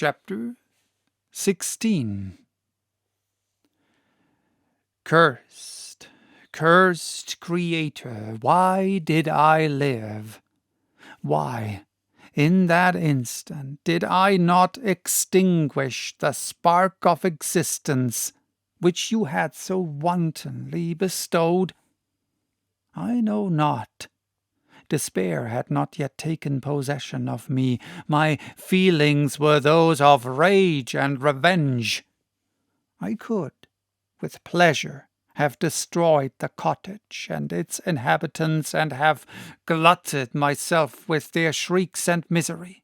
Chapter 16. Cursed, cursed Creator, why did I live? Why, in that instant, did I not extinguish the spark of existence which you had so wantonly bestowed? I know not. Despair had not yet taken possession of me. My feelings were those of rage and revenge. I could, with pleasure, have destroyed the cottage and its inhabitants, and have glutted myself with their shrieks and misery.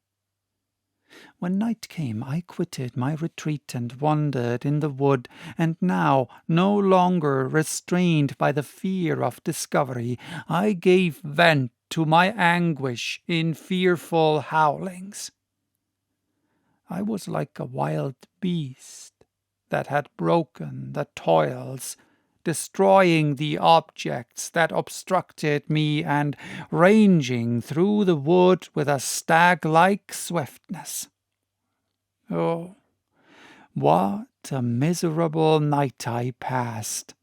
When night came, I quitted my retreat and wandered in the wood, and now, no longer restrained by the fear of discovery, I gave vent to my anguish in fearful howlings. I was like a wild beast that had broken the toils, destroying the objects that obstructed me, and ranging through the wood with a stag-like swiftness. Oh, what a miserable night I passed!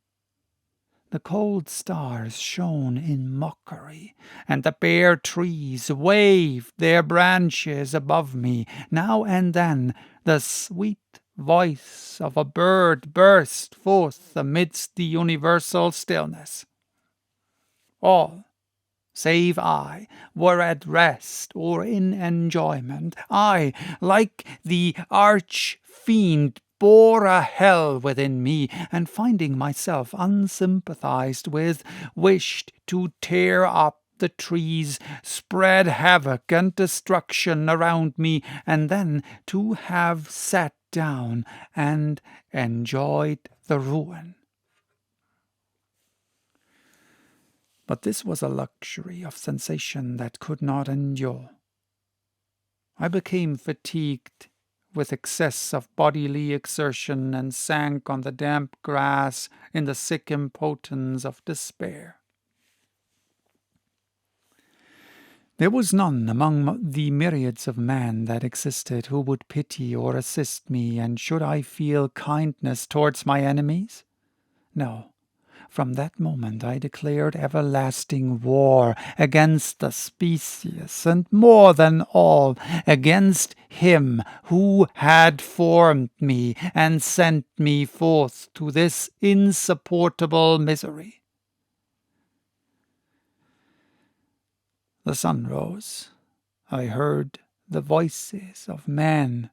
The cold stars shone in mockery, and the bare trees waved their branches above me. Now and then the sweet voice of a bird burst forth amidst the universal stillness. All, save I, were at rest or in enjoyment. I, like the arch-fiend, bore a hell within me, and finding myself unsympathized with, wished to tear up the trees, spread havoc and destruction around me, and then to have sat down and enjoyed the ruin. But this was a luxury of sensation that could not endure. I became fatigued with excess of bodily exertion, and sank on the damp grass in the sick impotence of despair. There was none among the myriads of men that existed who would pity or assist me, and should I feel kindness towards my enemies? No. From that moment I declared everlasting war against the species, and more than all, against him who had formed me and sent me forth to this insupportable misery. The sun rose. I heard the voices of men,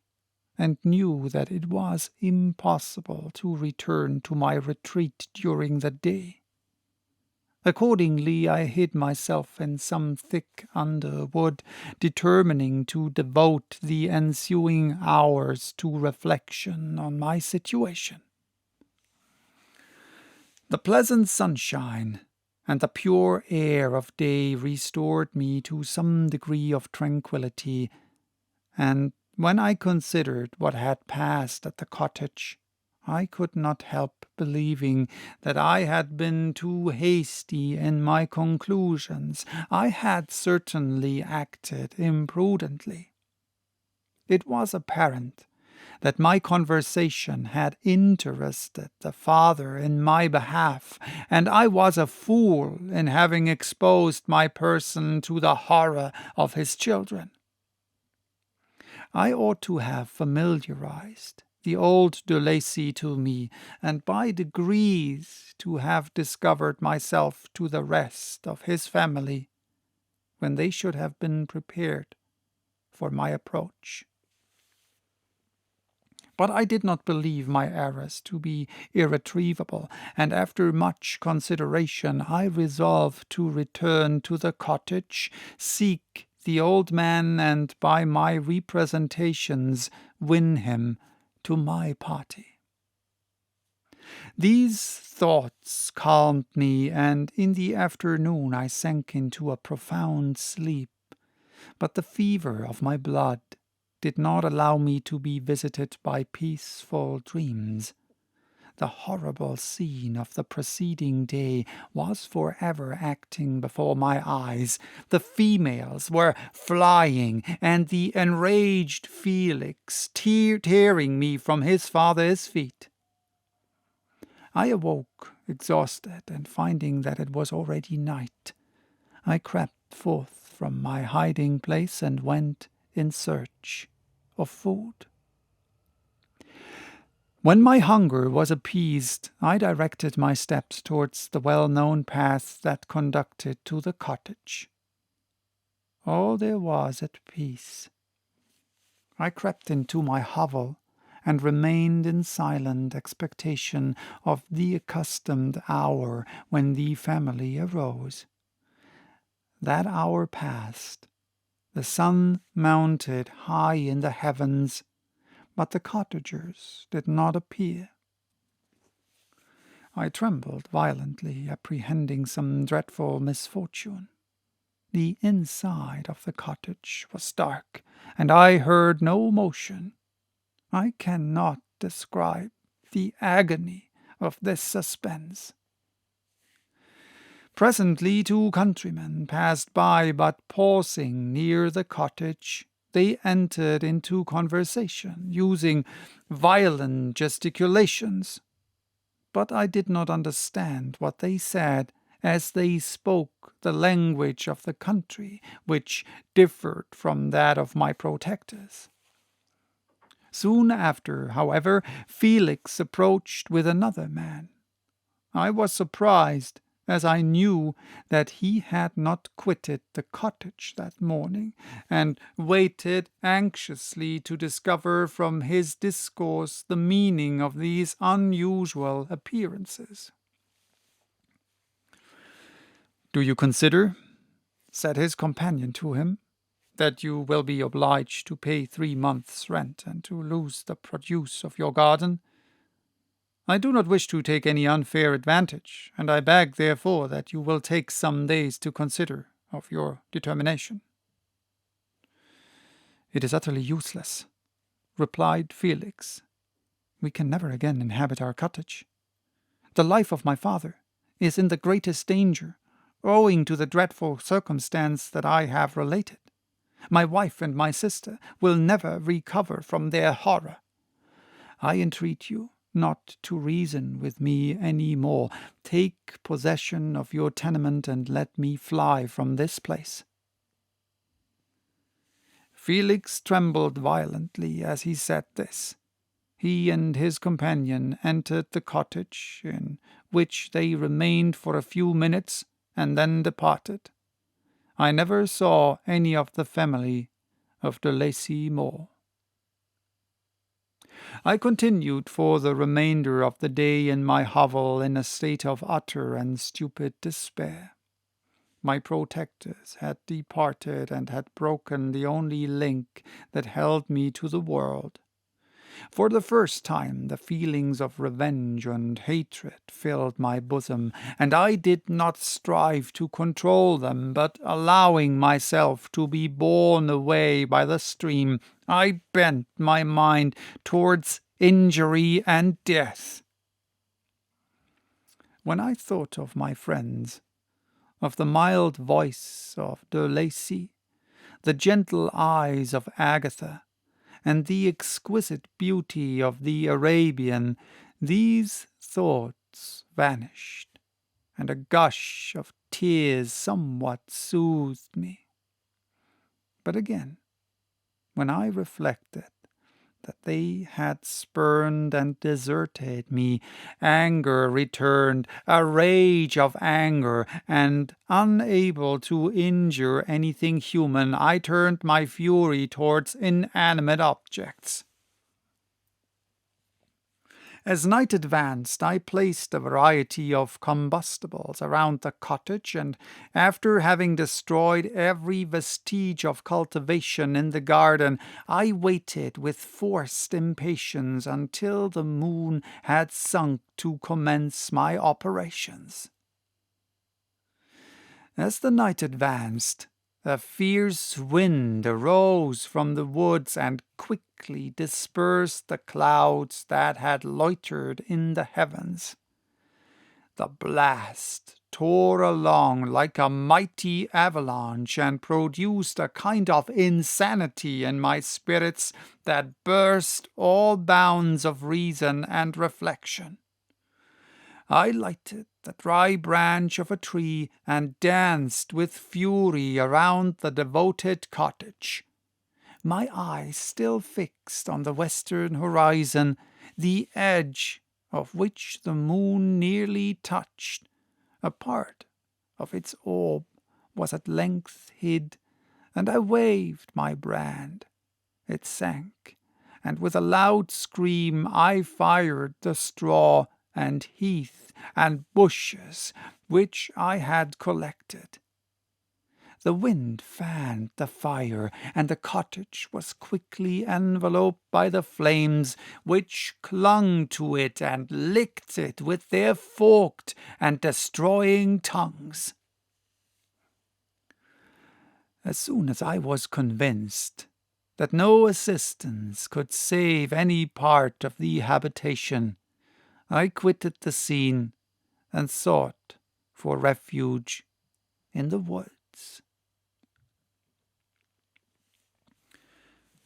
and knew that it was impossible to return to my retreat during the day. Accordingly, I hid myself in some thick underwood, determining to devote the ensuing hours to reflection on my situation. The pleasant sunshine and the pure air of day restored me to some degree of tranquillity, and when I considered what had passed at the cottage, I could not help believing that I had been too hasty in my conclusions. I had certainly acted imprudently. It was apparent that my conversation had interested the father in my behalf, and I was a fool in having exposed my person to the horror of his children. I ought to have familiarized the old de Lacy to me, and by degrees to have discovered myself to the rest of his family, when they should have been prepared for my approach. But I did not believe my errors to be irretrievable, and after much consideration I resolved to return to the cottage, seek the old man, and by my representations win him to my party. These thoughts calmed me, and in the afternoon I sank into a profound sleep, but the fever of my blood did not allow me to be visited by peaceful dreams. The horrible scene of the preceding day was forever acting before my eyes. The females were flying, and the enraged Felix tearing me from his father's feet. I awoke exhausted, and finding that it was already night, I crept forth from my hiding place and went in search of food. When my hunger was appeased, I directed my steps towards the well-known path that conducted to the cottage. All there was at peace. I crept into my hovel and remained in silent expectation of the accustomed hour when the family arose. That hour passed. The sun mounted high in the heavens, but the cottagers did not appear. I trembled violently, apprehending some dreadful misfortune. The inside of the cottage was dark, and I heard no motion. I cannot describe the agony of this suspense. Presently 2 countrymen passed by, but pausing near the cottage, they entered into conversation, using violent gesticulations. But I did not understand what they said, as they spoke the language of the country, which differed from that of my protectors. Soon after, however, Felix approached with another man. I was surprised, as I knew that he had not quitted the cottage that morning, and waited anxiously to discover from his discourse the meaning of these unusual appearances. "Do you consider," said his companion to him, "that you will be obliged to pay 3 months' rent and to lose the produce of your garden? I do not wish to take any unfair advantage, and I beg, therefore, that you will take some days to consider of your determination." "It is utterly useless," replied Felix. "We can never again inhabit our cottage. The life of my father is in the greatest danger, owing to the dreadful circumstance that I have related. My wife and my sister will never recover from their horror. I entreat you not to reason with me any more. Take possession of your tenement and let me fly from this place." Felix trembled violently as he said this. He and his companion entered the cottage, in which they remained for a few minutes and then departed. I never saw any of the family of de Lacy more. I continued for the remainder of the day in my hovel in a state of utter and stupid despair. My protectors had departed and had broken the only link that held me to the world. For the first time the feelings of revenge and hatred filled my bosom, and I did not strive to control them, but allowing myself to be borne away by the stream, I bent my mind towards injury and death. When I thought of my friends, of the mild voice of de Lacy, the gentle eyes of Agatha, and the exquisite beauty of the Arabian, these thoughts vanished, and a gush of tears somewhat soothed me. But again, when I reflected that they had spurned and deserted me, anger returned, a rage of anger, and unable to injure anything human, I turned my fury towards inanimate objects. As night advanced, I placed a variety of combustibles around the cottage, and after having destroyed every vestige of cultivation in the garden, I waited with forced impatience until the moon had sunk to commence my operations. As the night advanced, A fierce wind arose from the woods and quickly dispersed the clouds that had loitered in the heavens. The blast tore along like a mighty avalanche and produced a kind of insanity in my spirits that burst all bounds of reason and reflection. I lighted the dry branch of a tree and danced with fury around the devoted cottage. My eyes still fixed on the western horizon, the edge of which the moon nearly touched. A part of its orb was at length hid, and I waved my brand. It sank, and with a loud scream I fired the straw and heath and bushes which I had collected. The wind fanned the fire, and the cottage was quickly enveloped by the flames, which clung to it and licked it with their forked and destroying tongues. As soon as I was convinced that no assistance could save any part of the habitation, I quitted the scene and sought for refuge in the woods.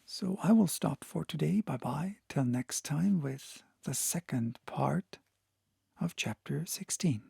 So I will stop for today. Bye-bye. Till next time with the second part of chapter 16.